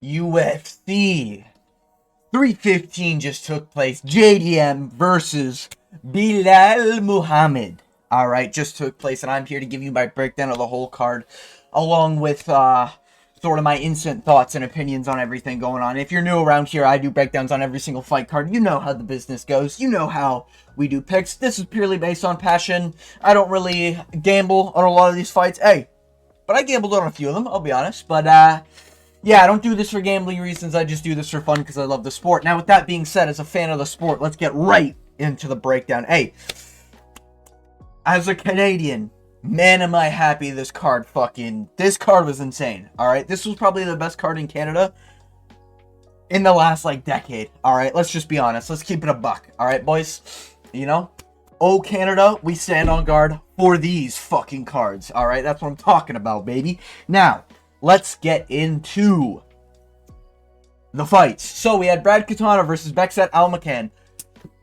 UFC 315 just took place. JDM versus Bilal Muhammad. Alright, just took place, and I'm here to give you my breakdown of the whole card, along with sort of my instant thoughts and opinions on everything going on. If you're new around here, I do breakdowns on every single fight card. You know how the business goes. You know how we do picks. This is purely based on passion. I don't really gamble on a lot of these fights. Hey, but I gambled on a few of them, I'll be honest. But, yeah, I don't do this for gambling reasons. I just do this for fun because I love the sport. Now, with that being said, as a fan of the sport, let's get right into the breakdown. Hey, as a Canadian, man, am I happy this card was insane, alright? This was probably the best card in Canada in the last, decade, alright? Let's just be honest. Let's keep it a buck, alright, boys? You know? Oh, Canada, we stand on guard for these fucking cards, alright? That's what I'm talking about, baby. Now, let's get into the fights. So, we had Brad Katana versus Bekzat Almakhan.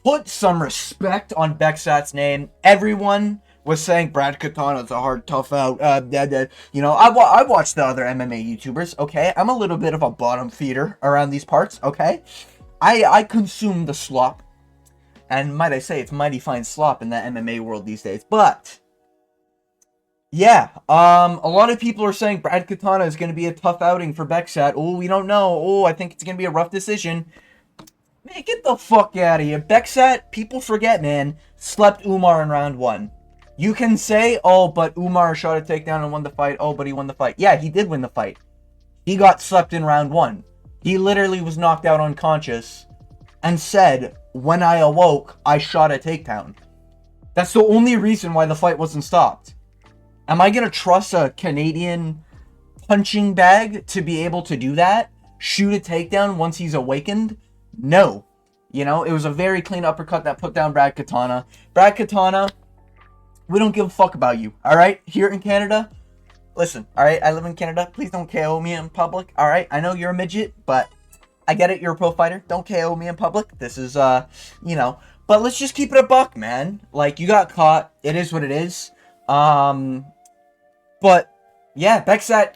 Put some respect on Bekzat's name. Everyone was saying Brad Katana's a hard, tough out. You know, I watched the other MMA YouTubers, okay? I'm a little bit of a bottom feeder around these parts, okay? I consume the slop. And might I say, it's mighty fine slop in the MMA world these days. But, yeah, a lot of people are saying Brad Katana is going to be a tough outing for Bekzat. Oh, we don't know. Oh, I think it's going to be a rough decision. Man, get the fuck out of here. Bekzat, people forget, man, slept Umar in round 1. You can say, oh, but Umar shot a takedown and won the fight. Oh, but he won the fight. Yeah, he did win the fight. He got slept in round 1. He literally was knocked out unconscious and said, when I awoke, I shot a takedown. That's the only reason why the fight wasn't stopped. Am I going to trust a Canadian punching bag to be able to do that? Shoot a takedown once he's awakened? No. You know, it was a very clean uppercut that put down Brad Katana. Brad Katana, we don't give a fuck about you, alright? Here in Canada, listen, alright? I live in Canada. Please don't KO me in public, alright? I know you're a midget, but I get it. You're a pro fighter. Don't KO me in public. This is, you know. But let's just keep it a buck, man. Like, you got caught. It is what it is. But, yeah, Bekzat,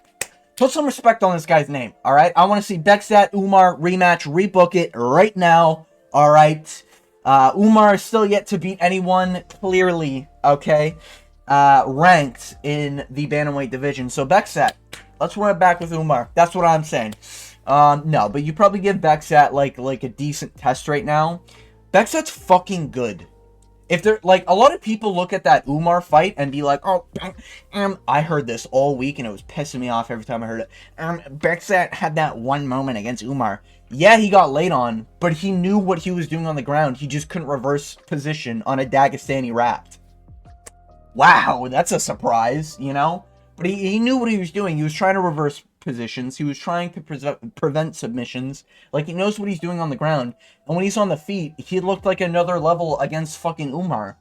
put some respect on this guy's name, alright? I want to see Bekzat, Umar, rematch, rebook it right now, alright? Umar is still yet to beat anyone clearly, okay, ranked in the bantamweight division. So, Bekzat, let's run it back with Umar. That's what I'm saying. No, but you probably give Bekzat, like a decent test right now. Bekzat's fucking good. If they're, a lot of people look at that Umar fight and be like, oh, I heard this all week and it was pissing me off every time I heard it. Bekzat had that one moment against Umar. Yeah, he got laid on, but he knew what he was doing on the ground. He just couldn't reverse position on a Dagestani wrapped. Wow, that's a surprise, you know? But he knew what he was doing. He was trying to reverse positions. He was trying to prevent submissions. Like, he knows what he's doing on the ground. And when he's on the feet, he looked like another level against fucking Umar.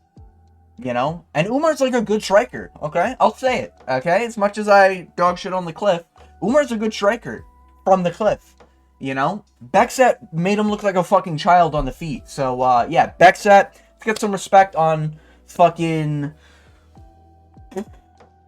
You know? And Umar's like a good striker, okay? I'll say it, okay? As much as I dog shit on the cliff, Umar's a good striker from the cliff. You know? Bekzat made him look like a fucking child on the feet. So, yeah, Bekzat, let's get some respect on fucking...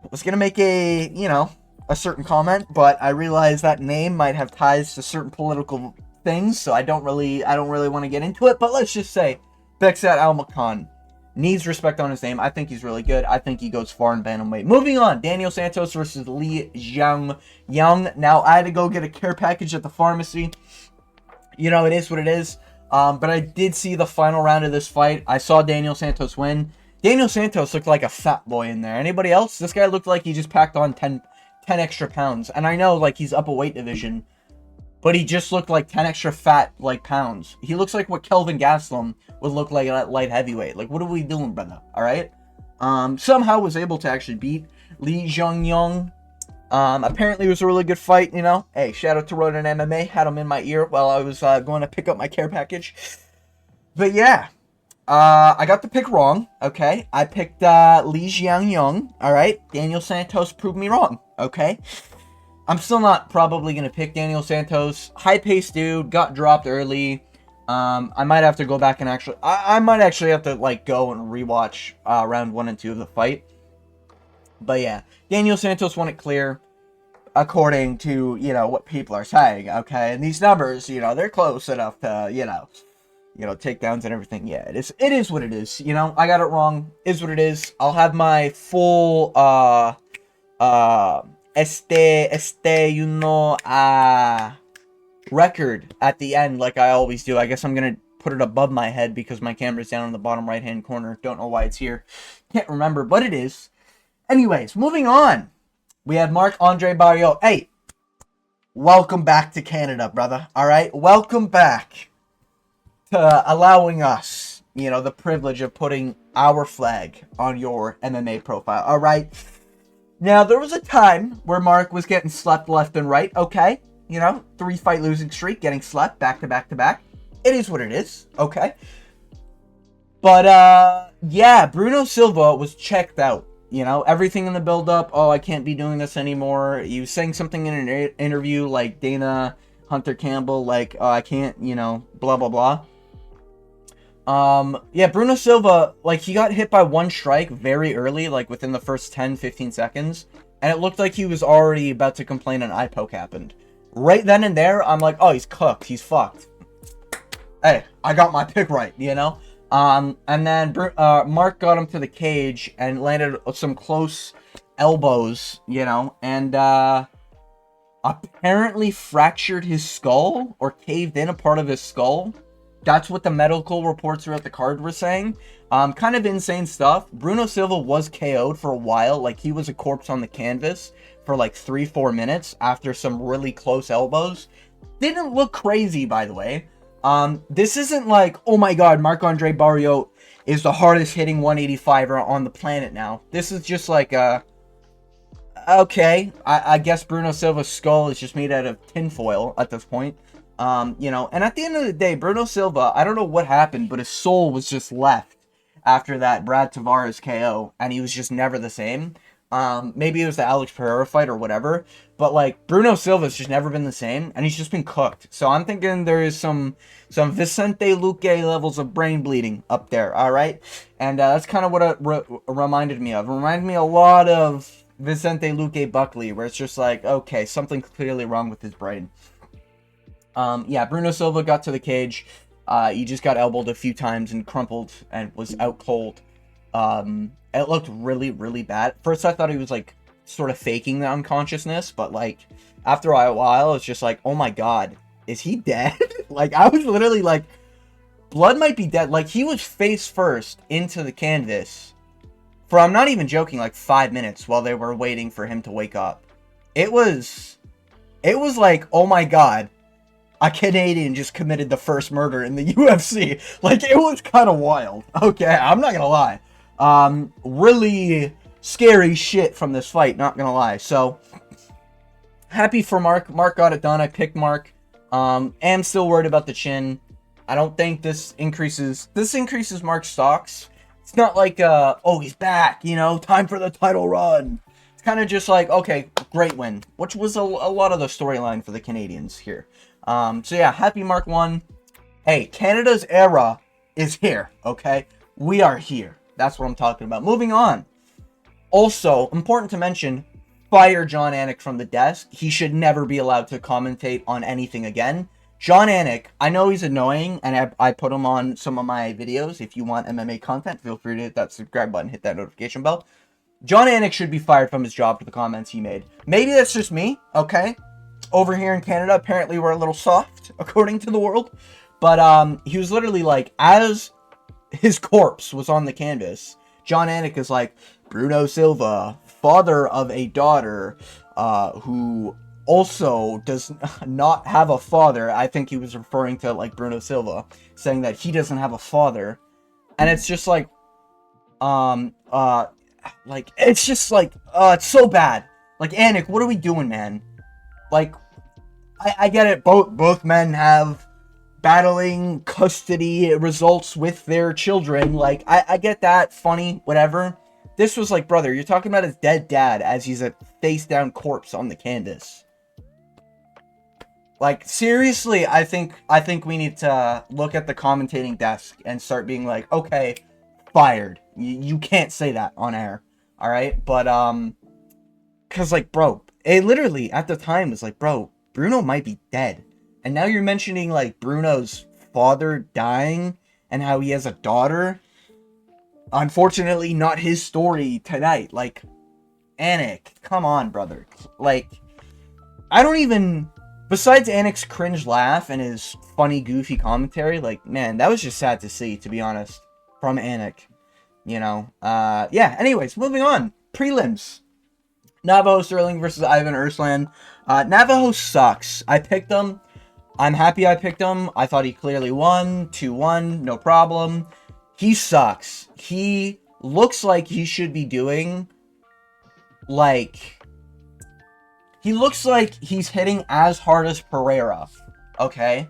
I was gonna make a, you know, a certain comment, but I realize that name might have ties to certain political things, so I don't really want to get into it. But let's just say, Bekzat Almakhan needs respect on his name. I think he's really good. I think he goes far in bantamweight. Moving on, Daniel Santos versus Li Jingliang. Now, I had to go get a care package at the pharmacy. You know, it is what it is. But I did see the final round of this fight. I saw Daniel Santos win. Daniel Santos looked like a fat boy in there. Anybody else? This guy looked like he just packed on 10 extra pounds. And I know, he's up a weight division, but he just looked like 10 extra fat, pounds. He looks like what Kelvin Gastelum would look like at light heavyweight. What are we doing, brother? All right? Somehow was able to actually beat Li Jingliang. Apparently it was a really good fight, you know? Hey, shout out to Rodan MMA. Had him in my ear while I was going to pick up my care package. But yeah. I got the pick wrong, okay? I picked, Li Jingliang, alright? Daniel Santos proved me wrong, okay? I'm still not probably gonna pick Daniel Santos. High-paced dude, got dropped early. I might have to go back and actually... I might actually have to, go and rewatch, round 1 and 2 of the fight. But yeah, Daniel Santos won it clear. according to, what people are saying, okay? And these numbers, they're close enough to, takedowns and everything. Yeah, it is what it is, I got it wrong, is what it is. I'll have my full, uh, record at the end, like I always do. I guess I'm gonna put it above my head because my camera's down in the bottom right hand corner. Don't know why it's here. Can't remember, but it is. Anyways, moving on. We have Marc-Andre Barriault. Hey, welcome back to Canada, brother. All right, welcome back to allowing us, the privilege of putting our flag on your MMA profile. All right. Now, there was a time where Mark was getting slept left and right. Okay. 3-fight losing streak, getting slept back to back to back. It is what it is. Okay. But, yeah, Bruno Silva was checked out. Everything in the build-up, oh, I can't be doing this anymore. He was saying something in an interview like Dana Hunter Campbell, like, oh, I can't, blah, blah, blah. Yeah, Bruno Silva, like, he got hit by one strike very early, like, within the first 10-15 seconds. And it looked like he was already about to complain an eye poke happened. Right then and there, I'm like, oh, he's cooked. He's fucked. Hey, I got my pick right, And then Mark got him to the cage and landed some close elbows, and apparently fractured his skull or caved in a part of his skull. That's what the medical reports throughout the card were saying. Kind of insane stuff. Bruno Silva was KO'd for a while. Like, he was a corpse on the canvas for like 3-4 minutes after some really close elbows. Didn't look crazy, by the way. This isn't like, oh my god, Marc-Andre Barriault is the hardest hitting 185er on the planet now. This is just like, okay, I guess Bruno Silva's skull is just made out of tinfoil at this point. And at the end of the day, Bruno Silva, I don't know what happened, but his soul was just left after that Brad Tavares KO, and he was just never the same. Maybe it was the Alex Pereira fight or whatever, but like Bruno Silva's just never been the same, and he's just been cooked. So I'm thinking there is some Vicente Luque levels of brain bleeding up there, all right? And that's kind of what it reminded me of. It reminded me a lot of Vicente Luque Buckley, where it's just like, okay, something clearly wrong with his brain. Yeah, Bruno Silva got to the cage. He just got elbowed a few times and crumpled and was out cold. It looked really, really bad. First, I thought he was, like, sort of faking the unconsciousness, but, like, after a while, it's just like, oh my god, is he dead? Like, I was literally like, blood might be dead. Like, he was face first into the canvas for, I'm not even joking, like, 5 minutes while they were waiting for him to wake up. It was like, oh my god, a Canadian just committed the first murder in the UFC. Like, it was kind of wild. Okay, I'm not gonna lie. Really scary shit from this fight, not gonna lie. So, happy for Mark. Mark got it done. I picked Mark. Am still worried about the chin. I don't think this increases Mark's stocks. It's not like, oh, he's back, time for the title run. It's kind of just like, okay, great win, which was a lot of the storyline for the Canadians here. So yeah, happy Mark won. Hey, Canada's era is here, okay? We are here. That's what I'm talking about. Moving on. Also, important to mention, fire Jon Anik from the desk. He should never be allowed to commentate on anything again. Jon Anik, I know he's annoying, and I put him on some of my videos. If you want MMA content, feel free to hit that subscribe button, hit that notification bell. Jon Anik should be fired from his job for the comments he made. Maybe that's just me, okay? Over here in Canada, apparently we're a little soft, according to the world. But he was literally like, as his corpse was on the canvas, Jon Anik is like, Bruno Silva, father of a daughter, who also does not have a father. I think he was referring to, like, Bruno Silva, saying that he doesn't have a father. And it's just like, it's just like, it's so bad. Like, Anik, what are we doing, man? Like, I get it, both men have battling custody results with their children. Like, I get that, funny, whatever. This was like, brother, you're talking about his dead dad as he's a face-down corpse on the canvas. Like, seriously, I think we need to look at the commentating desk and start being like, okay, fired. You can't say that on air, alright? But, because, like, bro, it literally at the time was like, bro, Bruno might be dead. And now you're mentioning like Bruno's father dying and how he has a daughter. Unfortunately, not his story tonight. Like, Anik, come on, brother. Like, I don't even... Besides Anik's cringe laugh and his funny, goofy commentary, like, man, that was just sad to see, to be honest, from Anik. You know? Yeah, anyways, moving on. Prelims. Navajo Sterling versus Ivan Erslan. Navajo sucks. I picked him. I'm happy I picked him. I thought he clearly won. 2-1, no problem. He sucks. He looks like he should be doing, like... He looks like he's hitting as hard as Pereira, okay?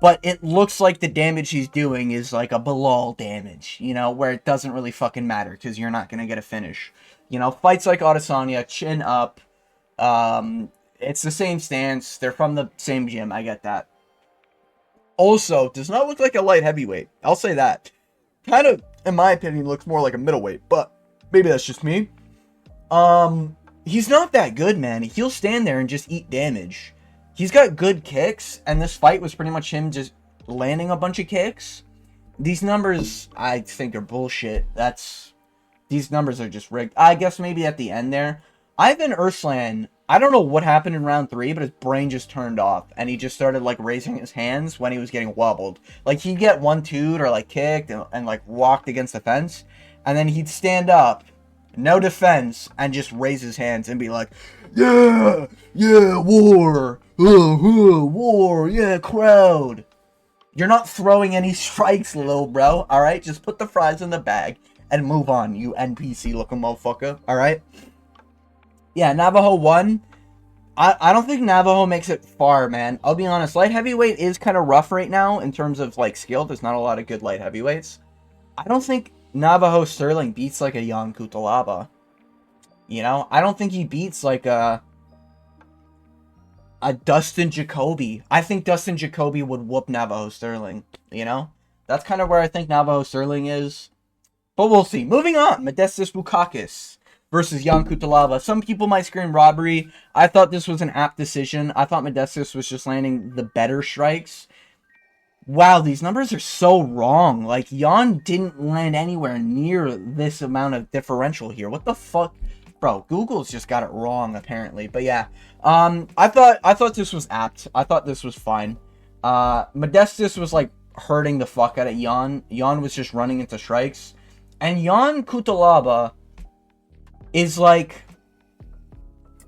But it looks like the damage he's doing is like a Bilal damage, you know, where it doesn't really fucking matter because you're not going to get a finish. You know, fights like Adesanya, chin up. It's the same stance. They're from the same gym. I get that. Also, does not look like a light heavyweight. I'll say that. Kind of, in my opinion, looks more like a middleweight, but maybe that's just me. He's not that good, man. He'll stand there and just eat damage. He's got good kicks, and this fight was pretty much him just landing a bunch of kicks. These numbers, I think, are bullshit. These numbers are just rigged. I guess maybe at the end there. Ivan Erslan, I don't know what happened in round 3, but his brain just turned off, and he just started, like, raising his hands when he was getting wobbled. Like, he'd get 1-2'd or, like, kicked and, like, walked against the fence, and then he'd stand up, no defense, and just raise his hands and be like, yeah, war, war, yeah, crowd. You're not throwing any strikes, little bro, alright? Just put the fries in the bag and move on, you NPC-looking motherfucker, alright? Yeah, Navajo won. I don't think Navajo makes it far, man. I'll be honest, light heavyweight is kind of rough right now in terms of, like, skill. There's not a lot of good light heavyweights. I don't think Navajo Sterling beats like a Jan Cutelaba. You know? I don't think he beats like a Dustin Jacoby. I think Dustin Jacoby would whoop Navajo Sterling. You know? That's kind of where I think Navajo Sterling is. But we'll see. Moving on. Modestas Bukauskas versus Jan Cutelaba. Some people might scream robbery. I thought this was an apt decision. I thought Modestas was just landing the better strikes. Wow, these numbers are so wrong. Like, Jan didn't land anywhere near this amount of differential here. What the fuck? Bro, Google's just got it wrong, apparently. But yeah, I thought this was apt. I thought this was fine. Modestas was, like, hurting the fuck out of Jan. Jan was just running into strikes. And Jan Cutelaba is, like...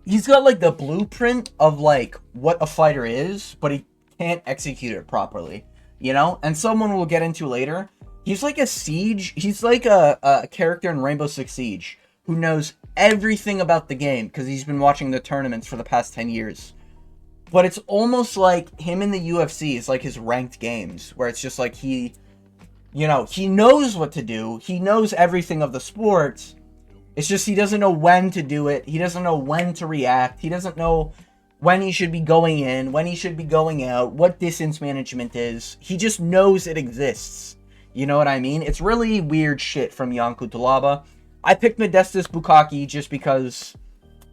He's got, like, the blueprint of, like, what a fighter is, but he can't execute it properly. You know? And someone we'll get into later. He's like a Siege. He's like a character in Rainbow Six Siege who knows everything about the game because he's been watching the tournaments for the past 10 years. But it's almost like him in the UFC is like his ranked games where it's just like he, you know, he knows what to do. He knows everything of the sport. It's just he doesn't know when to do it. He doesn't know when to react. He doesn't know when he should be going in, when he should be going out, what distance management is. He just knows it exists. You know what I mean? It's really weird shit from Jan Cutelaba. I picked Modestas Bukauskas just because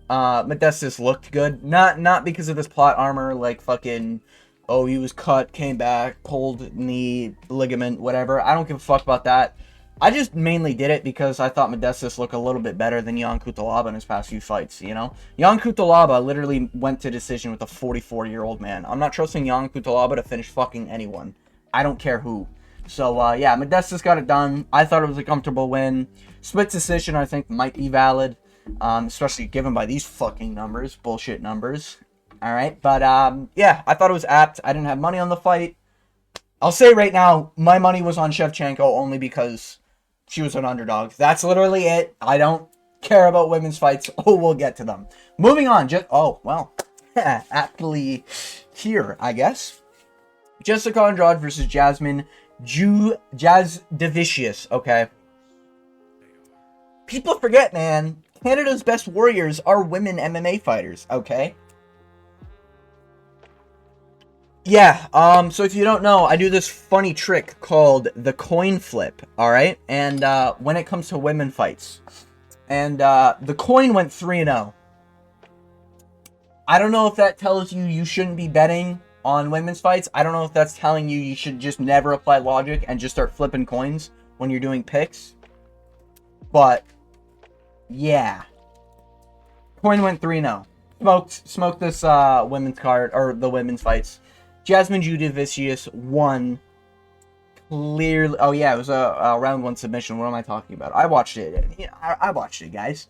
Modestas looked good. Not because of this plot armor, like fucking, oh, he was cut, came back, pulled knee, ligament, whatever. I don't give a fuck about that. I just mainly did it because I thought Modestas looked a little bit better than Jan Cutelaba in his past few fights, you know? Jan Cutelaba literally went to decision with a 44-year-old man. I'm not trusting Jan Cutelaba to finish fucking anyone. I don't care who. So, yeah, Modestas got it done. I thought it was a comfortable win. Split decision, I think, might be valid. Especially given by these fucking numbers. Bullshit numbers. Alright, but, yeah, I thought it was apt. I didn't have money on the fight. I'll say right now, my money was on Shevchenko only because she was an underdog. That's literally it. I don't care about women's fights. Oh, we'll get to them. Moving on. Oh, well. Aptly here, I guess. Jessica Andrade versus Jasmine Jasudavicius. Okay. People forget, man. Canada's best warriors are women MMA fighters. Okay. Yeah, so if you don't know, I do this funny trick called the coin flip, alright? And, when it comes to women fights. And, the coin went 3-0. I don't know if that tells you you shouldn't be betting on women's fights. I don't know if that's telling you you should just never apply logic and just start flipping coins when you're doing picks. But, yeah. Coin went 3-0. Smoked this women's card, or the women's fights. Jasmine Jasudavicius won clearly. Oh, yeah, it was a round 1 submission. What am I talking about? I watched it. Yeah, I watched it, guys.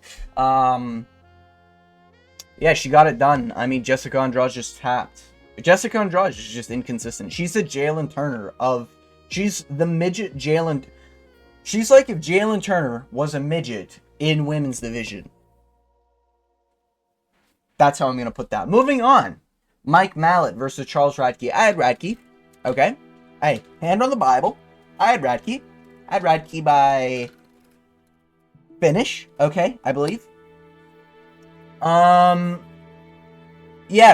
Yeah, she got it done. I mean, Jessica Andrade just tapped. Jessica Andrade is just inconsistent. She's the Jalen Turner of... She's the midget Jalen... She's like if Jalen Turner was a midget in women's division. That's how I'm going to put that. Moving on. Mike Mallet versus Charles Radke. I had Radke. Okay. Hey, hand on the Bible. I had Radke. I had Radke by... finish. Okay, I believe. Yeah,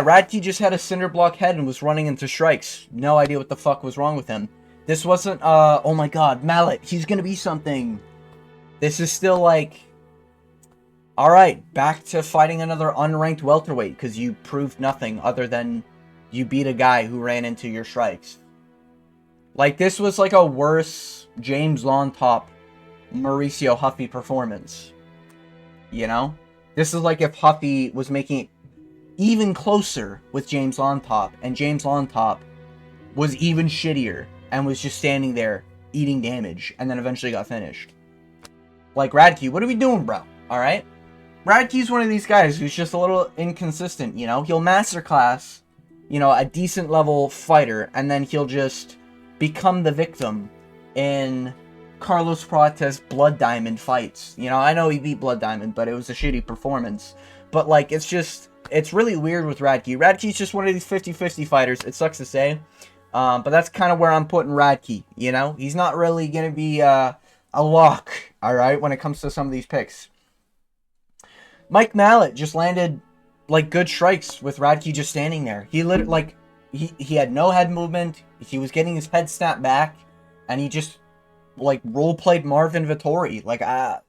Radke just had a cinder block head and was running into strikes. No idea what the fuck was wrong with him. This wasn't, oh my god, Mallet, he's gonna be something. This is still like, alright, back to fighting another unranked welterweight, because you proved nothing other than you beat a guy who ran into your strikes. Like, this was like a worse James Lontop, Mauricio Huffy performance. You know? This is like if Huffy was making it even closer with James Lontop, and James Lontop was even shittier and was just standing there eating damage and then eventually got finished. Like, Radke, what are we doing, bro? Alright? Radke's one of these guys who's just a little inconsistent, you know? He'll masterclass, you know, a decent level fighter, and then he'll just become the victim in Carlos Prates Blood Diamond fights. You know, I know he beat Blood Diamond, but it was a shitty performance. But, like, it's just... It's really weird with Radke. Radke's just one of these 50-50 fighters. It sucks to say. But that's kind of where I'm putting Radke, you know? He's not really going to be a lock, alright, when it comes to some of these picks. Mike Mallet just landed, like, good strikes with Radke just standing there. He literally, like, he had no head movement. He was getting his head snapped back. And he just, like, role-played Marvin Vettori. Like, I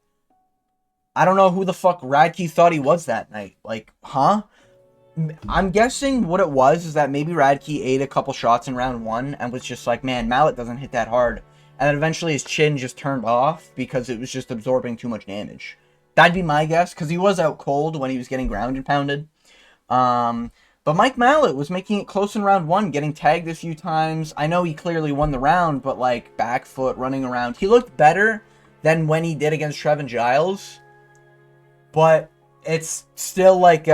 don't know who the fuck Radke thought he was that night. Like, huh? I'm guessing what it was is that maybe Radke ate a couple shots in round 1 and was just like, man, Mallet doesn't hit that hard. And then eventually his chin just turned off because it was just absorbing too much damage. That'd be my guess, because he was out cold when he was getting ground and pounded. But Mike Mallet was making it close in round 1, getting tagged a few times. I know he clearly won the round, but like, back foot, running around. He looked better than when he did against Trevin Giles. But it's still like,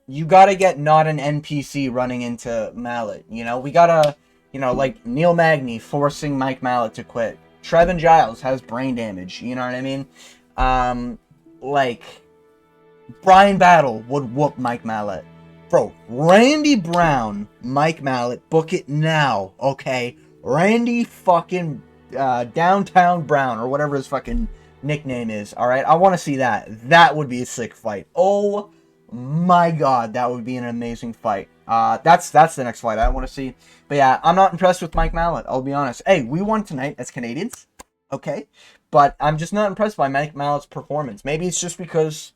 you gotta get not an NPC running into Mallet, you know? We gotta, you know, like Neil Magny forcing Mike Mallet to quit. Trevin Giles has brain damage, you know what I mean? Like, Brian Battle would whoop Mike Mallet. Bro, Randy Brown, Mike Mallet, book it now, okay? Randy fucking Downtown Brown, or whatever his fucking nickname is, alright? I want to see that. That would be a sick fight. Oh my god, that would be an amazing fight. That's the next fight I want to see. But yeah, I'm not impressed with Mike Mallet, I'll be honest. Hey, we won tonight as Canadians, okay? But I'm just not impressed by Mike Mallet's performance. Maybe it's just because,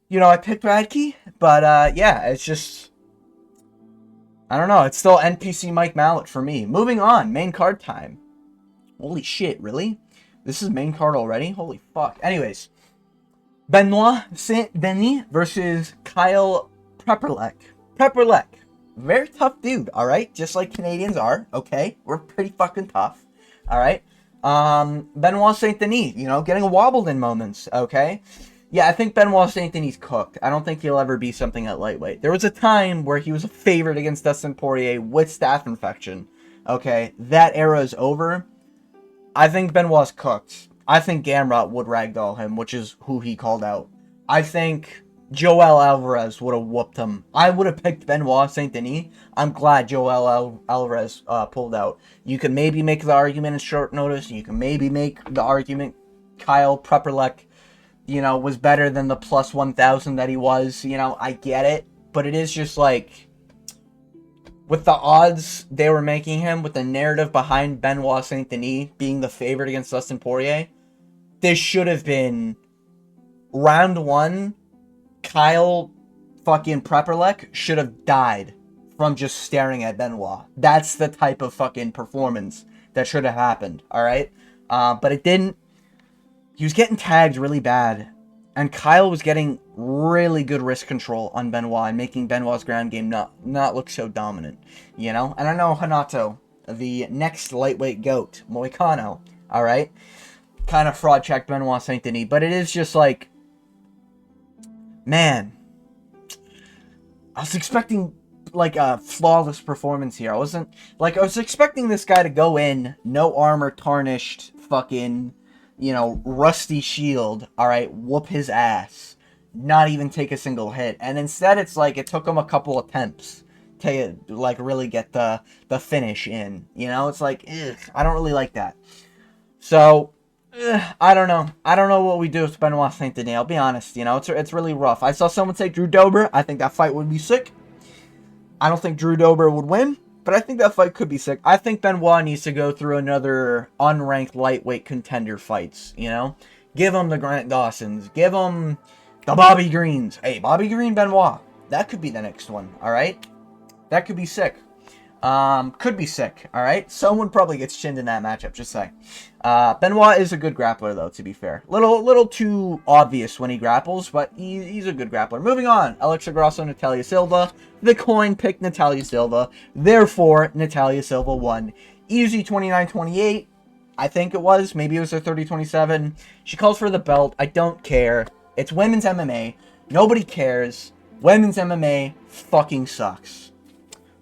you know, I picked Radke, but yeah, it's just, I don't know, it's still NPC Mike Mallet for me. Moving on, main card time. Holy shit, really? This is main card already? Holy fuck. Anyways, Benoit Saint-Denis versus Kyle Prepperlek. Prepperlek, very tough dude, alright? Just like Canadians are, okay? We're pretty fucking tough, alright? Benoit Saint-Denis, you know, getting wobbled in moments, okay? Yeah, I think Benoit Saint-Denis cooked. I don't think he'll ever be something at lightweight. There was a time where he was a favorite against Dustin Poirier with staph infection, okay? That era is over. I think Benoit's cooked. I think Gamrot would ragdoll him, which is who he called out. I think Joel Alvarez would have whooped him. I would have picked Benoit Saint-Denis. I'm glad Joel Alvarez pulled out. You can maybe make the argument in short notice. You can maybe make the argument Kyle Prepperlek, you know, was better than the plus 1,000 that he was. You know, I get it. But it is just like, with the odds they were making him, with the narrative behind Benoit Saint-Denis being the favorite against Dustin Poirier, this should have been round 1, Kyle fucking Prepperlek should have died from just staring at Benoit. That's the type of fucking performance that should have happened, alright? But it didn't. He was getting tagged really bad. And Kyle was getting really good wrist control on Benoit and making Benoit's ground game not look so dominant, you know? And I know Hanato, the next lightweight GOAT, Moicano, alright? Kind of fraud checked Benoit Saint Denis, but it is just like, man, I was expecting like a flawless performance here. I was expecting this guy to go in, no armor, tarnished, fucking, you know, rusty shield, alright, whoop his ass, not even take a single hit. And instead it's like it took him a couple attempts to like really get the finish in, you know? It's like, ugh, I don't really like that. So I don't know what we do with Benoit Saint Denis. I'll be honest, you know, it's really rough. I saw someone say Drew Dober. I think that fight would be sick. I don't think Drew Dober would win, but I think that fight could be sick. I think Benoit needs to go through another unranked lightweight contender fights, you know? Give him the Grant Dawsons. Give him the Bobby Greens. Hey, Bobby Green, Benoit. That could be the next one, alright? That could be sick. Could be sick, alright? Someone probably gets chinned in that matchup, just saying. Benoit is a good grappler, though, to be fair. Little too obvious when he grapples, but he's a good grappler. Moving on, Alexa Grasso, Natalia Silva. The coin picked Natalia Silva. Therefore, Natalia Silva won. Easy 29-28, I think it was. Maybe it was a 30-27. She calls for the belt. I don't care. It's women's MMA. Nobody cares. Women's MMA fucking sucks.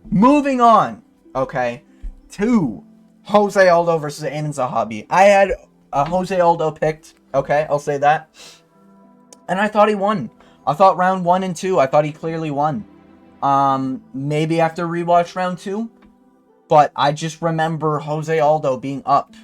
Moving on, okay, to Jose Aldo versus Aiemann Zahabi. I had Jose Aldo picked, okay, I'll say that. And I thought he won. I thought round 1 and 2, I thought he clearly won. Maybe after rewatch round 2, but I just remember Jose Aldo being up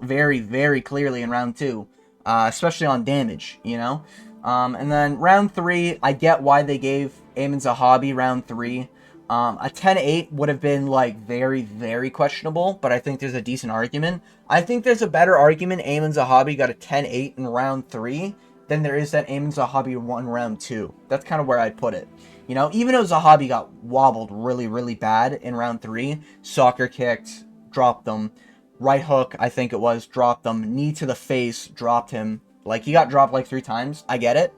very, very clearly in round 2, especially on damage, you know? And then round 3, I get why they gave Aiemann Zahabi round 3. A 10-8 would have been, like, very, very questionable, but I think there's a decent argument. I think there's a better argument Aiemann Zahabi got a 10-8 in round 3 than there is that Aiemann Zahabi won round 2. That's kind of where I'd put it. You know, even though Zahabi got wobbled really, really bad in round 3, soccer kicked, dropped them. Right hook, I think it was, dropped them. Knee to the face, dropped him. Like, he got dropped like 3 times. I get it.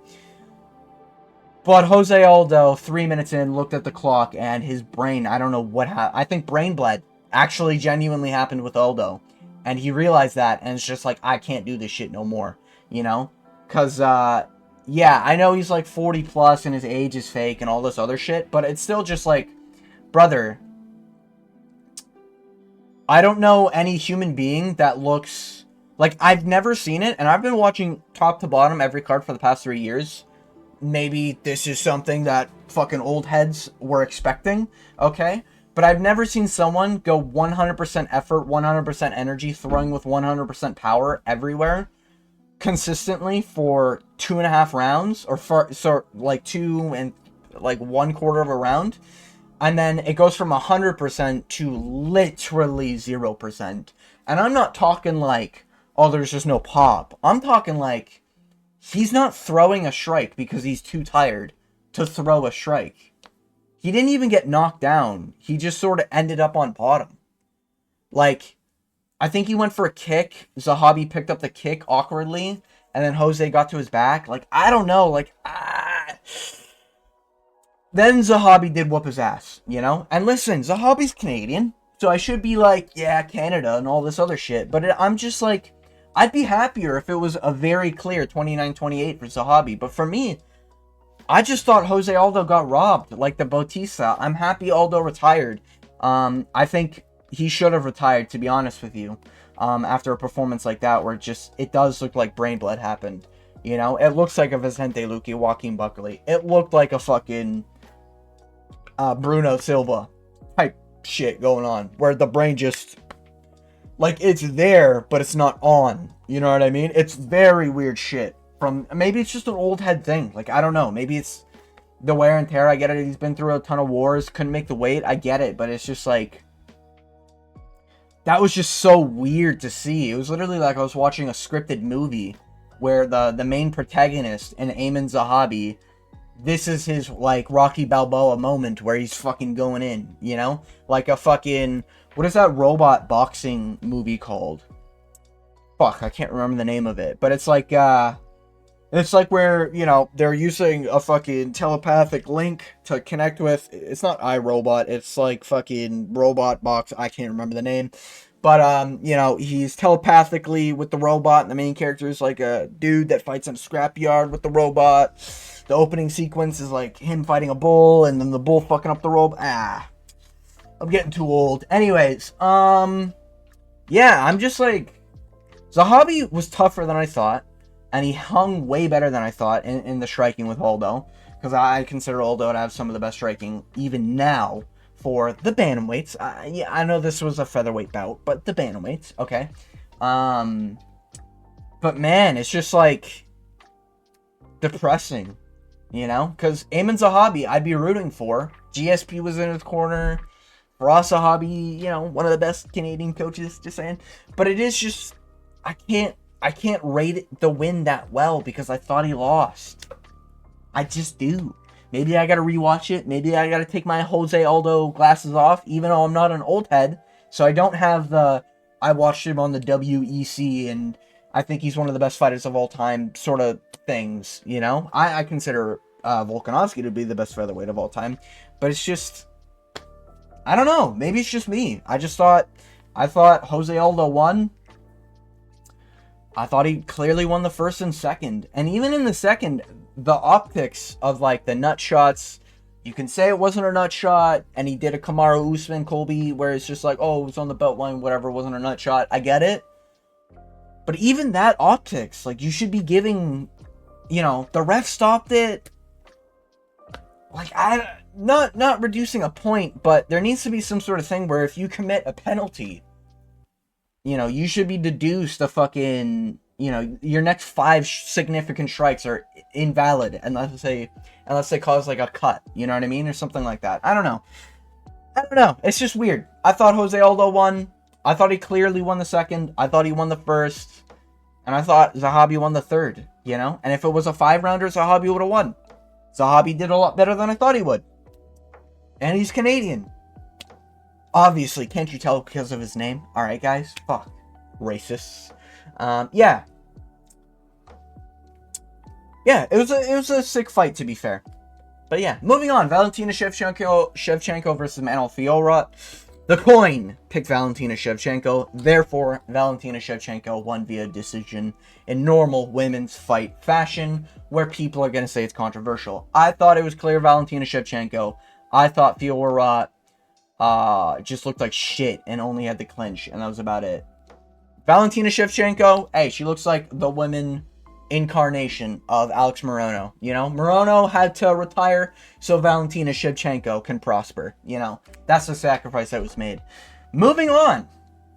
But Jose Aldo, 3 minutes in, looked at the clock, and his brain, I don't know what happened. I think brain bled actually genuinely happened with Aldo. And he realized that, and it's just like, I can't do this shit no more, you know? Because, yeah, I know he's like 40 plus and his age is fake and all this other shit, but it's still just like, brother, I don't know any human being that looks, like, I've never seen it, and I've been watching top to bottom every card for the past 3 years. Maybe this is something that fucking old heads were expecting, okay? But I've never seen someone go 100% effort, 100% energy, throwing with 100% power everywhere, consistently for 2.5 rounds, or for, so, like, 2 and, like, 1/4 of a round, and then it goes from 100% to literally 0%. And I'm not talking like, oh, there's just no pop. I'm talking like, he's not throwing a strike because he's too tired to throw a strike. He didn't even get knocked down. He just sort of ended up on bottom. Like, I think he went for a kick. Zahabi picked up the kick awkwardly, and then Jose got to his back. Like, I don't know. Like, Then Zahabi did whoop his ass, you know? And listen, Zahabi's Canadian, so I should be like, yeah, Canada and all this other shit. But I'm just like, I'd be happier if it was a very clear 29-28 for Zahabi. But for me, I just thought Jose Aldo got robbed, like the Bautista. I'm happy Aldo retired. I think he should have retired, to be honest with you, after a performance like that, where it does look like brain blood happened. You know, it looks like a Vicente Luque, Joaquin Buckley. It looked like a fucking Bruno Silva type shit going on, where the brain just, like, it's there, but it's not on. You know what I mean? It's very weird shit. Maybe it's just an old head thing. Like, I don't know. Maybe it's the wear and tear. I get it. He's been through a ton of wars. Couldn't make the weight. I get it. But it's just like, that was just so weird to see. It was literally like I was watching a scripted movie where the main protagonist and Aiemann Zahabi this is his, like, Rocky Balboa moment where he's fucking going in, you know? Like a fucking, what is that robot boxing movie called? Fuck, I can't remember the name of it, but it's like where, you know, they're using a fucking telepathic link to connect with. It's not iRobot, it's like fucking Robot Box. I can't remember the name. But, you know, he's telepathically with the robot, and the main character is like a dude that fights in a scrapyard with the robot. The opening sequence is like him fighting a bull, and then the bull fucking up the robot. I'm getting too old. Anyways, yeah, I'm just like, Zahabi was tougher than I thought, and he hung way better than I thought in the striking with Aldo, because I consider Aldo to have some of the best striking even now for the bantamweights. Yeah, I know this was a featherweight bout, but the bantamweights, okay. But man, it's just like depressing, you know, because Aiemann Zahabi I'd be rooting for. GSP was in his corner. Firas Zahabi, you know, one of the best Canadian coaches, just saying. But it is just, I can't rate the win that well because I thought he lost. I just do. Maybe I gotta rewatch it. Maybe I gotta take my Jose Aldo glasses off, even though I'm not an old head. So I don't have the, I watched him on the WEC and I think he's one of the best fighters of all time sort of things, you know? I consider Volkanovski to be the best featherweight of all time. But it's just, I don't know. Maybe it's just me. I thought Jose Aldo won. I thought he clearly won the first and second. And even in the second, the optics of, like, the nut shots, you can say it wasn't a nut shot, and he did a Kamaru Usman Colby where it's just like, oh, it was on the belt line, whatever, it wasn't a nut shot. I get it. But even that optics, like, you should be giving, you know, the ref stopped it. Like, not reducing a point, but there needs to be some sort of thing where if you commit a penalty, you know, you should be deduced a fucking, you know, your next 5 significant strikes are invalid unless they cause like a cut, you know what I mean, or something like that. I don't know. It's just weird. I thought Jose Aldo won. I thought he clearly won the second. I thought he won the first, and I thought Zahabi won the third. You know, and if it was a 5-rounder, Zahabi would have won. Zahabi did a lot better than I thought he would, and he's Canadian. Obviously, can't you tell because of his name? Alright, guys. Fuck. Racists. Yeah. Yeah, it was a sick fight, to be fair. But yeah, moving on. Valentina Shevchenko versus Manuel Fiorot. The coin picked Valentina Shevchenko. Therefore, Valentina Shevchenko won via decision in normal women's fight fashion, where people are going to say it's controversial. I thought it was clear Valentina Shevchenko. I thought Fiorot just looked like shit and only had the clinch, and that was about it. Valentina Shevchenko, hey, she looks like the women incarnation of Alex Morono. You know, Morono had to retire so Valentina Shevchenko can prosper. You know, that's the sacrifice that was made. Moving on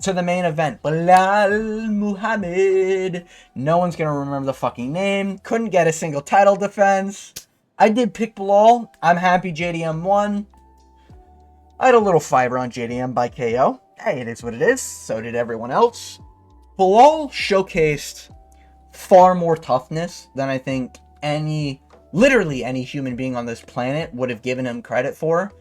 to the main event, Belal Muhammad. No one's gonna remember the fucking name. Couldn't get a single title defense. I did pick Belal. I'm happy JDM won. I had a little fiber on JDM by KO. Hey, it is what it is. So did everyone else. Belal showcased far more toughness than I think literally any human being on this planet would have given him credit for.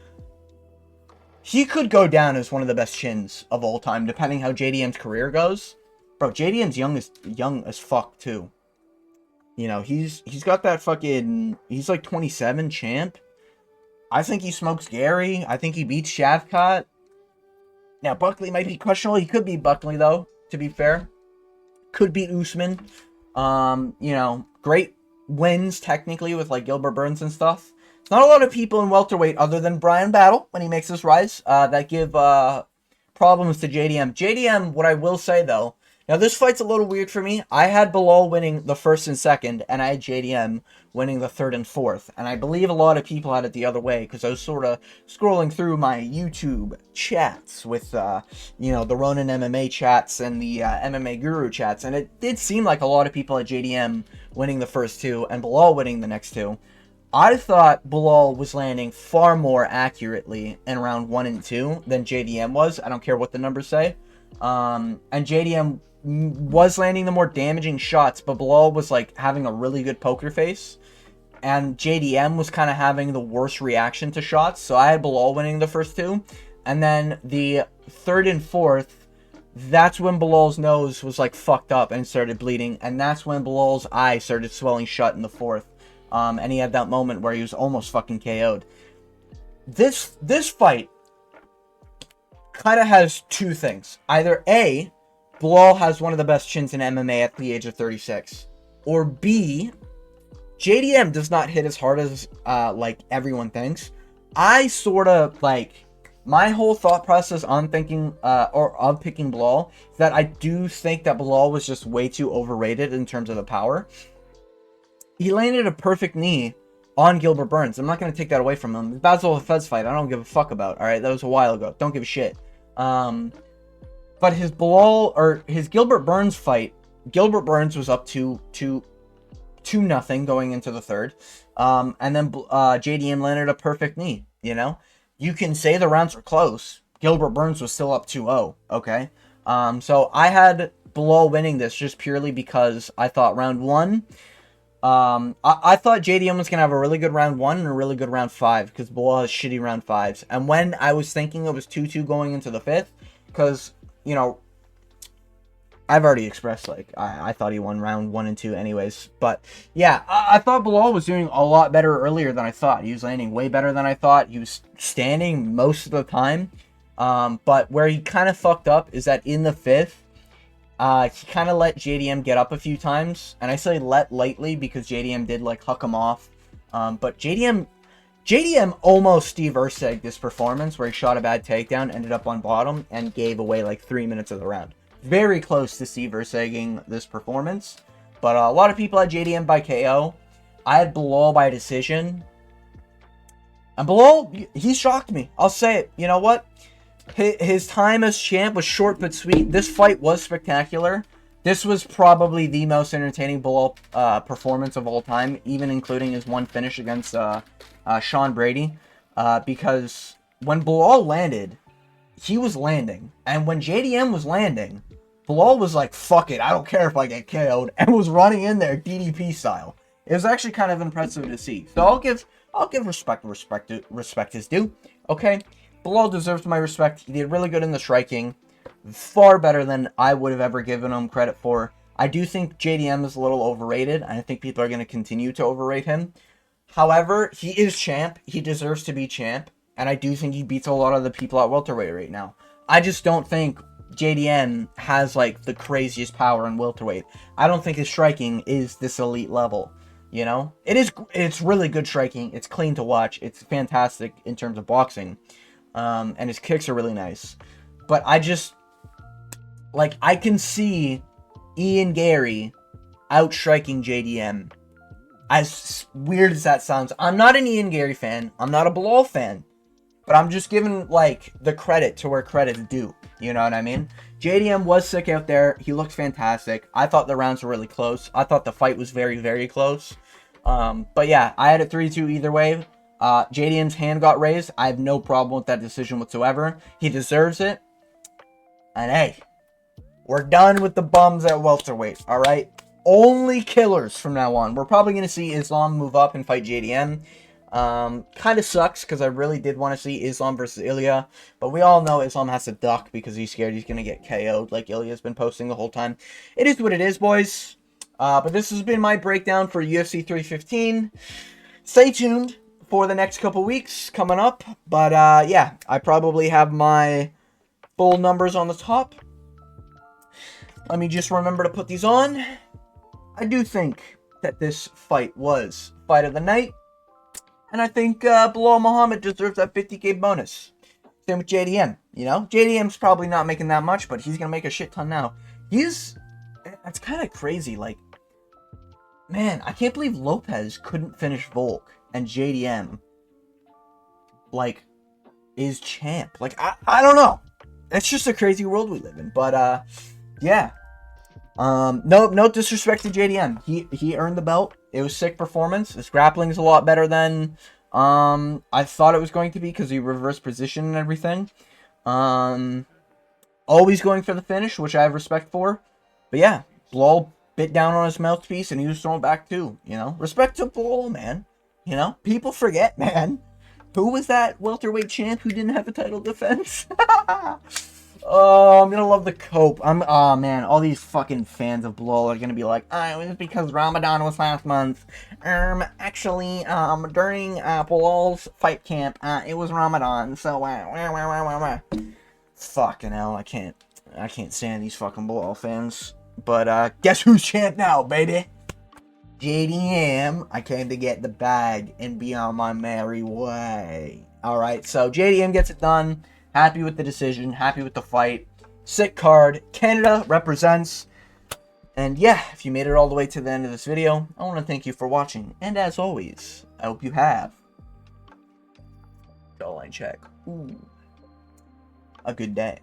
He could go down as one of the best chins of all time, depending how JDM's career goes. Bro, JDM's young as fuck too. You know, he's got that fucking, he's like 27 champ. I think he smokes Gary. I think he beats Shavkat. Now, Buckley might be questionable. He could beat Buckley, though, to be fair. Could beat Usman. You know, great wins, technically, with, like, Gilbert Burns and stuff. There's not a lot of people in welterweight, other than Brian Battle, when he makes his rise, that give problems to JDM. JDM, what I will say, though, now this fight's a little weird for me. I had Belal winning the first and second, and I had JDM winning the third and fourth. And I believe a lot of people had it the other way, because I was sort of scrolling through my YouTube chats with, you know, the Ronin MMA chats and the MMA Guru chats, and it did seem like a lot of people had JDM winning the first two, and Belal winning the next two. I thought Belal was landing far more accurately in round 1 and 2 than JDM was. I don't care what the numbers say. And JDM was landing the more damaging shots, but Belal was like having a really good poker face. and JDM was kind of having the worst reaction to shots, so I had Belal winning the first two. And then the third and fourth, that's when Belal's nose was like fucked up and started bleeding, and that's when Belal's eye started swelling shut in the fourth. And he had that moment where he was almost fucking KO'd. This fight kind of has two things. Either A, Belal has one of the best chins in MMA at the age of 36, or B, JDM does not hit as hard as like everyone thinks. I sort of like, my whole thought process on thinking or of picking Belal is that I do think that Belal was just way too overrated in terms of the power. He landed a perfect knee on Gilbert Burns. I'm not going to take that away from him. The Basil Fez fight, I don't give a fuck about. All right, that was a while ago. Don't give a shit. But his Belal or his Gilbert Burns fight, Gilbert Burns was up to 2-0 going into the third. And then JDM landed a perfect knee, you know? You can say the rounds were close. Gilbert Burns was still up 2-0, okay? So I had Belal winning this just purely because I thought round one, I thought JDM was going to have a really good round one and a really good round five because Belal has shitty round fives. And when I was thinking it was 2-2 going into the fifth, because, you know, I've already expressed, like, I thought he won round 1 and 2 anyways. But, yeah, I thought Belal was doing a lot better earlier than I thought. He was landing way better than I thought. He was standing most of the time. But where he kind of fucked up is that in the fifth, he kind of let JDM get up a few times. And I say let lightly because JDM did, like, huck him off. But JDM almost Steve Erceg this performance where he shot a bad takedown, ended up on bottom, and gave away, like, 3 minutes of the round. Very close to Steve Ercegging this performance. But a lot of people had JDM by KO. I had Belal by decision. And Belal, he shocked me. I'll say it. You know what? His time as champ was short but sweet. This fight was spectacular. This was probably the most entertaining Belal performance of all time, even including his one finish against Sean Brady. Because when Belal landed, he was landing. And when JDM was landing, Belal was like, fuck it, I don't care if I get KO'd, and was running in there DDP style. It was actually kind of impressive to see. So I'll give respect is due. Okay, Belal deserves my respect. He did really good in the striking. Far better than I would have ever given him credit for. I do think JDM is a little overrated, and I think people are going to continue to overrate him. However, he is champ. He deserves to be champ. And I do think he beats a lot of the people at welterweight right now. I just don't think JDM has, like, the craziest power in welterweight. I don't think his striking is this elite level, you know? It's really good striking. It's clean to watch. It's fantastic in terms of boxing. And his kicks are really nice. But I just, like, I can see Ian Gary outstriking JDM. As weird as that sounds. I'm not an Ian Gary fan. I'm not a Belal fan. But I'm just giving, like, the credit to where credit's due. You know what I mean? JDM was sick out there. He looked fantastic. I thought the rounds were really close. I thought the fight was very, very close. But yeah, I had it 3-2 either way. JDM's hand got raised. I have no problem with that decision whatsoever. He deserves it. And hey, we're done with the bums at welterweight, alright? Only killers from now on. We're probably going to see Islam move up and fight JDM. Kind of sucks because I really did want to see Islam versus Ilya, but we all know Islam has to duck because he's scared he's going to get KO'd like Ilya's been posting the whole time. It is what it is, boys. But this has been my breakdown for UFC 315. Stay tuned for the next couple weeks coming up, but yeah, I probably have my full numbers on the top. Let me just remember to put these on. I do think that this fight was fight of the night. And I think Belal Muhammad deserves that 50K bonus. Same with JDM, you know? JDM's probably not making that much, but he's going to make a shit ton now. That's kind of crazy. Like, man, I can't believe Lopez couldn't finish Volk. And JDM, like, is champ. Like, I don't know. It's just a crazy world we live in. But, yeah. No disrespect to JDM. He earned the belt. It was a sick performance. His grappling is a lot better than I thought it was going to be because he reversed position and everything. Always going for the finish, which I have respect for. But yeah, Belal bit down on his mouthpiece and he was thrown back too, you know? Respect to Belal, man. You know, people forget, man. Who was that welterweight champ who didn't have a title defense? Oh, I'm gonna love the cope. Oh man, all these fucking fans of Bilal are gonna be like, oh, it was because Ramadan was last month. Actually, during Bilal's fight camp, it was Ramadan, so fucking hell, I can't stand these fucking Bilal fans. But guess who's champ now, baby? JDM. I came to get the bag and be on my merry way. Alright, so JDM gets it done. Happy with the decision. Happy with the fight. Sick card. Canada represents. And yeah, if you made it all the way to the end of this video, I want to thank you for watching. And as always, I hope you have jawline check. Ooh, a good day.